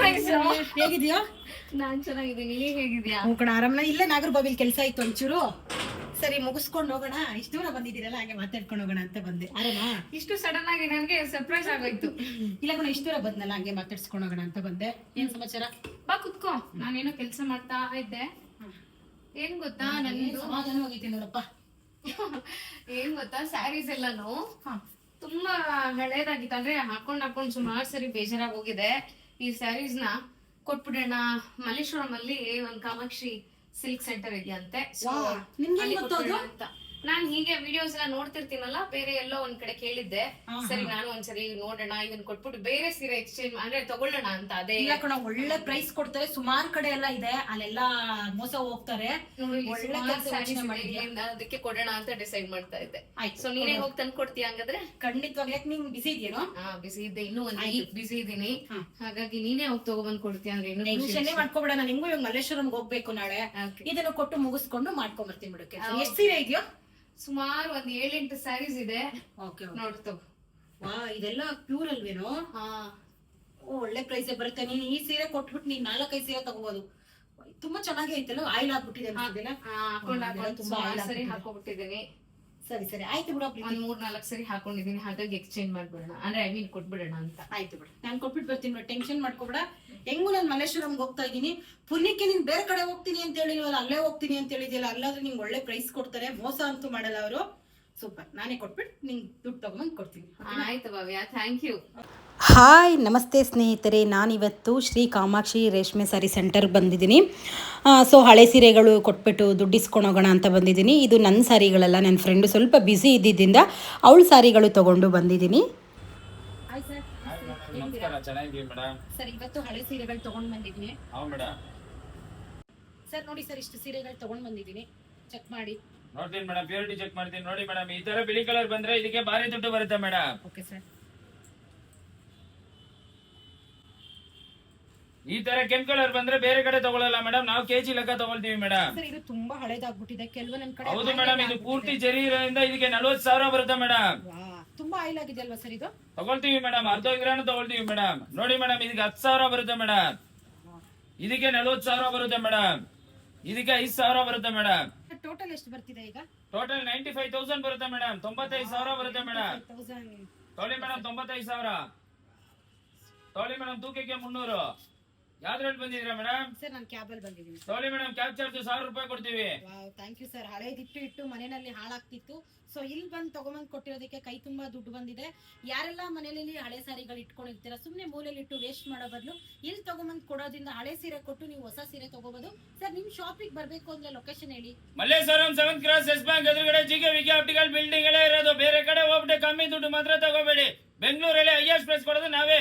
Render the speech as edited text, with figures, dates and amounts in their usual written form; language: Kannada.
ಹೇಗಿದ್ಯಾ? ನಾನ್ ಚೆನ್ನಾಗಿದ್ದೀನಿ, ನೀ ಹೇಗಿದ್ಯಾ? ಕಣ ಆರಾಮನ. ಇಲ್ಲೇ ನಾಗರಬಾವಿಲ್ ಕೆಲಸ ಇತ್ತು ಒಂಚೂರು, ಸರಿ ಮುಗಿಸ್ಕೊಂಡು ಹೋಗೋಣ, ಇಷ್ಟು ದೂರ ಬಂದಿದ್ದೀರಲ್ಲ ಹಾಗೆ ಮಾತಾಡ್ಕೊಂಡು ಹೋಗೋಣ ಅಂತ ಬಂದೆ. ಆರಾಮಾ? ಇಷ್ಟು ಸಡನ್ ಆಗಿ ನನಗೆ ಸರ್ಪ್ರೈಸ್ ಆಗೋಯ್ತು. ಇಲ್ಲ ಕಣ, ಇಷ್ಟು ದೂರ ಬಂದಲ್ಲ ಹಾಗೆ ಮಾತಾಡ್ಸ್ಕೊಂಡು ಹೋಗೋಣ ಅಂತ ಬಂದೆ. ಏನ್ ಸಮಾಚಾರ? ಬಾ ಕುತ್ಕೋ. ನಾನೇನೋ ಕೆಲಸ ಮಾಡ್ತಾ ಇದ್ದೆ. ಏನ್ ಗೊತ್ತಾ, ನಂದು ಸಮಾಧಾನ ಹೋಗಿದ್ದೀನಿ ನೋಡಪ್ಪ. ಏನ್ ಗೊತ್ತಾ, ಸ್ಯಾರೀಸ್ ಎಲ್ಲಾನು ತುಂಬಾ ಹಳೇದಾಗಿತ್ತು. ಅಂದ್ರೆ ಹಾಕೊಂಡ್ ಸುಮಾರು ಸರಿ ಬೇಜಾರಾಗಿ ಹೋಗಿದೆ. ಈ ಸ್ಯಾರೀಸ್ ನ ಕೊಟ್ಬಿಡೋಣ. ಮಲ್ಲೇಶ್ವರಂ ಅಲ್ಲಿ ಒಂದ್ ಕಾಮಾಕ್ಷಿ ಸಿಲ್ಕ್ ಸೆಂಟರ್ ಇದೆಯಂತೆ. ಅಂತ ನಾನ್ ಹೀಗೆ ವಿಡಿಯೋಸ್ ಎಲ್ಲ ನೋಡ್ತಿರ್ತೀನಲ್ಲ, ಬೇರೆ ಎಲ್ಲೋ ಒಂದ್ ಕಡೆ ಕೇಳಿದ್ದೆ. ಸರಿ ನಾನು ಒಂದ್ಸರಿ ನೋಡೋಣ, ಇದನ್ನ ಕೊಟ್ಬಿಟ್ಟು ಬೇರೆ ಸೀರೆ ಎಕ್ಸ್ಚೇಂಜ್ ಅಂದ್ರೆ ತಗೊಳ್ಳೋಣ ಅಂತ. ಅದೇ ಇಲ್ಲ ಕಣ, ಒಳ್ಳೆ ಪ್ರೈಸ್ ಕೊಡ್ತಾರೆ. ಸುಮಾರು ಕಡೆ ಎಲ್ಲ ಇದೆ, ಅಲ್ಲೆಲ್ಲ ಮೋಸ ಹೋಗ್ತಾರೆ. ಅದಕ್ಕೆ ಕೊಡೋಣ ಅಂತ ಡಿಸೈಡ್ ಮಾಡ್ತಾ ಇದ್ದೆ. ಸೊ ನೀನೇ ಹೋಗಿ ತಂದು ಕೊಡ್ತೀಯ ಹಂಗಾದ್ರೆ? ಖಂಡಿತವಾಗಿ. ಯಾಕೆ ನೀನ್ ಬಿಸಿ ಇದೆಯೇನೋ? ಬಿಸಿ ಇದ್ದೆ, ಇನ್ನೂ ಒಂದ್ ವೀಕ್ ಬಿಸಿ ಇದೀನಿ. ಹಾಗಾಗಿ ನೀನೇ ಹೋಗಿ ತಗೊಬಂದ್ ಕೊಡ್ತೀಯ ಅಂದ್ರೆ ಇನ್ನು ಟೆನ್ಷನ್ ಮಾಡ್ಕೊಬೇಡ. ನಾನು ಹೆಂಗು ಇವಾಗ ಮಲ್ಲೇಶ್ವರಂಗೆ ಹೋಗ್ಬೇಕು ನಾಳೆ. ಇದನ್ನು ಕೊಟ್ಟು ಮುಗಿಸ್ಕೊಂಡು ಮಾಡ್ಕೊಂಡ್ ಬರ್ತೀನಿ ಬಿಡಕ್ಕೆ. ಎಷ್ಟು ಸೀರೆ ಇದೆಯೋ? ಸುಮಾರು ಒಂದ್ 7-8 ಸ್ಯಾರೀಸ್ ಇದೆ. ನೋಡ್ತು. ವಾ, ಇದೆಲ್ಲ ಪ್ಯೂರ್ ಅಲ್ವೇನೋ? ಒಳ್ಳೆ ಪ್ರೈಸ್ ಬರುತ್ತೆ. ನೀನ್ ಈ ಸೀರೆ ಕೊಟ್ಬಿಟ್ಟು ನೀನ್ 4-5 ಸೀರೆ ತಗೋಬಹುದು. ತುಂಬಾ ಚೆನ್ನಾಗಿ ಐತಲ್ಲ. ಆಯಿಲ್ ಹಾಕ್ಬಿಟ್ಟಿದೆ ತುಂಬಾ ಸರಿ ಹಾಕೋಬಿಟ್ಟಿದ್ದೀನಿ. ಸರಿ ಸರಿ ಆಯ್ತು ಬಿಡಪ್ಪ. ಒಂದ್ 3-4 ಸರಿ ಹಾಕೊಂಡಿದೀನಿ. ಹಾಗಾಗಿ ಎಕ್ಸ್ಚೇಂಜ್ ಮಾಡ್ಬಿಡೋಣ, ಅಂದ್ರೆ ಐ ಮೀನ್ ಕೊಟ್ಬಿಡೋಣ ಅಂತ. ಆಯ್ತು ಬಿಡ, ನಾನ್ ಕೊಟ್ಬಿಟ್ಟು ಬರ್ತೀನಿ. ಟೆನ್ಷನ್ ಮಾಡ್ಕೊಬೇಡ. ಹೆಂಗು ನಾನು ಮಲ್ಲೇಶ್ವರಂಗೆ ಹೋಗ್ತಾ ಇದ್ದೀನಿ. ಪುಣ್ಯಕ್ಕೆ ನೀನ್ ಬೇರೆ ಕಡೆ ಹೋಗ್ತೀನಿ ಅಂತ ಹೇಳಿಲ್ವಲ್ಲ, ಅಲ್ಲೇ ಹೋಗ್ತೀನಿ ಅಂತ ಹೇಳಿದ್ಯಲ್ಲ. ಅಲ್ಲಾದ್ರೆ ನಿಂಗೆ ಒಳ್ಳೆ ಪ್ರೈಸ್ ಕೊಡ್ತಾರೆ, ಮೋಸ ಅಂತೂ ಮಾಡಲ್ಲ ಅವರು. ಸೂಪರ್. ನಾನೇ ಕೊಟ್ಬಿಟ್ಟು ನಿಂಗೆ ದುಡ್ಡು ತಗೊಂಡ್ ಕೊಡ್ತೀನಿ. ಆಯ್ತು ಭವ್ಯ, ಥ್ಯಾಂಕ್ ಯು. ಹಾಯ್, ನಮಸ್ತೆ ಸ್ನೇಹಿತರೆ. ನಾನಿವತ್ತು ಶ್ರೀ ಕಾಮಾಕ್ಷಿ ರೇಷ್ಮೆ ಸ್ಯಾರಿ ಸೆಂಟರ್ಗೆ ಬಂದಿದ್ದೀನಿ. ಸೊ ಹಳೆ ಸೀರೆಗಳು ಕೊಟ್ಬಿಟ್ಟು ದುಡ್ಡಿಸ್ಕೊಂಡು ಹೋಗೋಣ ಅಂತ ಬಂದಿದ್ದೀನಿ. ಇದು ನನ್ನ ಸ್ಯಾರಿಗಳಲ್ಲ, ನನ್ನ ಫ್ರೆಂಡು ಸ್ವಲ್ಪ ಬ್ಯುಸಿ ಇದ್ದಿದ್ದರಿಂದ ಅವಳ ಸ್ಯಾರಿಗಳು ತೊಗೊಂಡು ಬಂದಿದ್ದೀನಿ. ಸರ್, ಇವತ್ತು ಹಳೆ ಸೀರೆಗಳು ತೊಗೊಂಡು ಬಂದಿದ್ದೀನಿ. ಸರ್ ನೋಡಿ ಸರ್, ಇಷ್ಟು ಸೀರೆಗಳು ತೊಗೊಂಡು ಬಂದಿದ್ದೀನಿ. ಚೆಕ್ ಮಾಡಿ ನೋಡ್ತೀನಿ ಮೇಡಮ್, ಪ್ಯೂರಿಟಿ ಚೆಕ್ ಮಾಡ್ತೀನಿ. ನೋಡಿ ಮೇಡಮ್, ಈ ತರ ಬಿಳಿ ಕಲರ್ ಬಂದ್ರೆ ಇದಕ್ಕೆ ಭಾರಿ ದುಡ್ಡು ಬರುತ್ತೆ ಮೇಡಮ್. Okay sir. ಈ ತರ ಕೆಂಪು ಕಲರ್ ಬಂದ್ರೆ ಬೇರೆ ಕಡೆ ತಗೊಳ್ಳಲ್ಲ ಮೇಡಮ್, ನಾವು ಕೆಜಿ ಲೆಕ್ಕ ತಗೊಳ್ತೀವಿ ಮೇಡಮ್. ಸರ್, ಇದು ತುಂಬಾ ಹಳೇದಾಗ್ಬಿಟ್ಟಿದೆ. ಕೆಲವು ನನ್ನ ಕಡೆ. ಹೌದು ಮೇಡಮ್, ಇದು ಪೂರ್ತಿ ಜರಿ ಇರೋದ್ರಿಂದ ಇದಕ್ಕೆ 40,000 ಬರುತ್ತೆ ಮೇಡಮ್. ತುಂಬಾ ಆಯಿಲ್ ಆಗಿದೆ ಅಲ್ವಾ ಸರ್? ಇದು ತಗೊಳ್ತೀವಿ ಮೇಡಮ್, ಅರ್ಧ ಗ್ರಾಮ್ ತಗೊಳ್ತೀವಿ ಮೇಡಮ್. ನೋಡಿ ಮೇಡಮ್, ಇದಕ್ಕೆ 10,000 ಬರುತ್ತೆ ಮೇಡಮ್. ಇದಕ್ಕೆ 40,000 ಬರುತ್ತೆ ಮೇಡಮ್. ಇದಕ್ಕೆ 5,000 ಬರುತ್ತೆ ಮೇಡಮ್. ಟೋಟಲ್ ಎಷ್ಟು ಬರ್ತಿದೆ ಈಗ? ಟೋಟಲ್ 95,000 ಬರುತ್ತೆ ಮೇಡಮ್. 95,000 ಬರುತ್ತೆ ಮೇಡಮ್. ತೊಳಿ ಮೇಡಮ್, 95,000 ತೊಳಿ ಮೇಡಮ್. ತೂಕಕ್ಕೆ 300. ಯಾವ್ದ್ರಲ್ಲಿ ಬಂದಿದ್ದೀರಾ ಮೇಡಮ್? ಸರ್, ನಾನು ಕ್ಯಾಬಲ್ಲಿ ಬಂದಿದ್ದೀನಿ. ತೊಳಿ ಮೇಡಮ್, ಕ್ಯಾಬ್ ಚಾರ್ಜ್ 1,000 ರೂಪಾಯಿ ಕೊಡ್ತೀವಿ. Thank you sir. ಹಳೇದಿಟ್ಟು ಇಟ್ಟು ಮನೆಯಲ್ಲಿ ಹಾಳಾಗ್ತಿತ್ತು. ಸೊ ಇಲ್ಲಿ ಬಂದು ತಗೊಂಬಂದು ಕೊಟ್ಟಿರೋದಕ್ಕೆ ಕೈ ತುಂಬಾ ದುಡ್ಡು ಬಂದಿದೆ. ಯಾರೆಲ್ಲ ಮನೆಯಲ್ಲಿ ಹಳೆ ಸಾರಿಗಳು ಇಟ್ಕೊಂಡಿರ್ತೀರಾ, ಸುಮ್ಮನೆ ಮೂಲೆಯಲ್ಲಿ ಇಟ್ಟು ವೇಸ್ಟ್ ಮಾಡೋ ಬದಲು ಇಲ್ಲಿ ತಗೊಂಬಂದು ಕೊಡೋದ್ರಿಂದ ಹಳೆ ಸೀರೆ ಕೊಟ್ಟು ನೀವು ಹೊಸ ಸೀರೆ ತಗೋಬಹುದು. ಸರ್, ನಿಮ್ ಶಾಪಿಗೆ ಬರ್ಬೇಕು ಅಂದ್ರೆ ಲೊಕೇಶನ್ ಹೇಳಿ. Malleshwaram 7th cross Yes Bank ಎದುರುಗಡೆ GK ಆಪ್ಟಿಕಲ್ ಬಿಲ್ಡಿಂಗ್ ಇರೋದು. ಬೇರೆ ಕಡೆ ಹೋಗ್ಬಿಟ್ಟು ಕಮ್ಮಿ ದುಡ್ಡು ಮಾತ್ರ ತಗೋಬೇಡಿ. ಬೆಂಗಳೂರಲ್ಲಿ ಹೈಯೆಸ್ಟ್ ಪ್ರೈಸ್ ಕೊಡೋದು ನಾವೇ.